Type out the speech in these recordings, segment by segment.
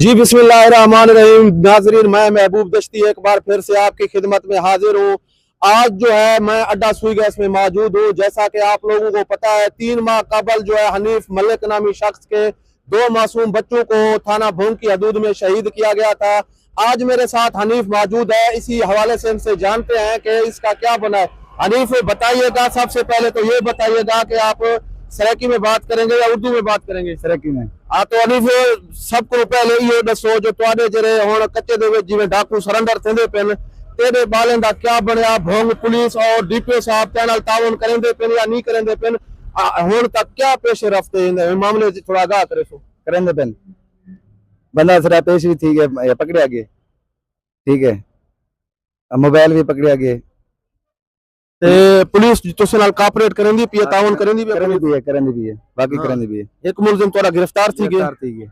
जी बिस्मिल्लाहिर्रहमानिर्रहीम। नाजरीन, मैं महबूब दश्ती एक बार फिर से आपकी खिदमत में हाजिर हूँ। आज जो है मैं अड्डा सुई गैस में मौजूद हूँ। जैसा कि आप लोगों को पता है, 3 माह कबल जो है हनीफ मलिक नामी शख्स के 2 मासूम बच्चों को थाना भोंग की हदूद में शहीद किया गया था। आज मेरे साथ हनीफ मौजूद है। इसी हवाले से इनसे जानते हैं कि इसका क्या बना है। हनीफ बताइएगा, सबसे पहले तो ये बताइएगा कि आप सराइकी में बात करेंगे या उर्दू में बात करेंगे? सराइकी में। हाँ, तो हनीफ सबको पहले ये दसो जो तुहाडे जिहड़े हुण कच्चे दे विच जिवें डाकू सरंडर थेंदे पेन, तेरे बालें दा क्या बनया? भोंग पुलिस और डीपीओ साहब ते नाल ताउन करेंदे पेन या नहीं करेंदे पेन? हुण तक क्या पेश रफ्त है इन मामले च? थोड़ा आगाह करे सो। करेंगे पेन बंदा सरा पेश भी ठीक है, पकड़िया गए, ठीक है, मोबाइल भी पकड़िया गए। ते पुलिस तुसे नाल कोऑपरेट करेंदी पई, ताउन करेंदी पई? करेंदी भी है, बाकी हाँ। करेंदी भी है। एक मुलजिम तोड़ा गिरफ्तार थी गए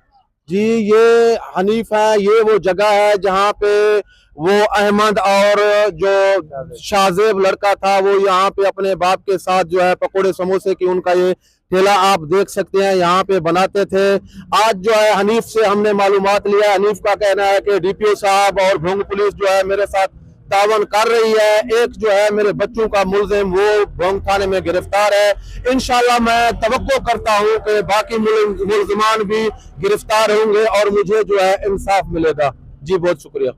जी। ये हनीफ है, ये वो जगह है जहाँ पे वो अहमद और जो शाहजेब लड़का था वो यहाँ पे अपने बाप के साथ जो है पकोड़े समोसे की उनका ये ठेला आप देख सकते हैं यहाँ पे बनाते थे। आज जो है हनीफ से हमने मालूमात लिया। हनीफ का कहना है कि डीपीओ साहब और भोंग पुलिस जो है मेरे साथ तावन कर रही है। एक जो है मेरे बच्चों का मुलजिम वो भोंग थाने में गिरफ्तार है। इंशाल्लाह मैं तवक्को करता हूँ कि बाकी मुलजमान भी गिरफ्तार होंगे और मुझे जो है इंसाफ मिलेगा। जी बहुत शुक्रिया।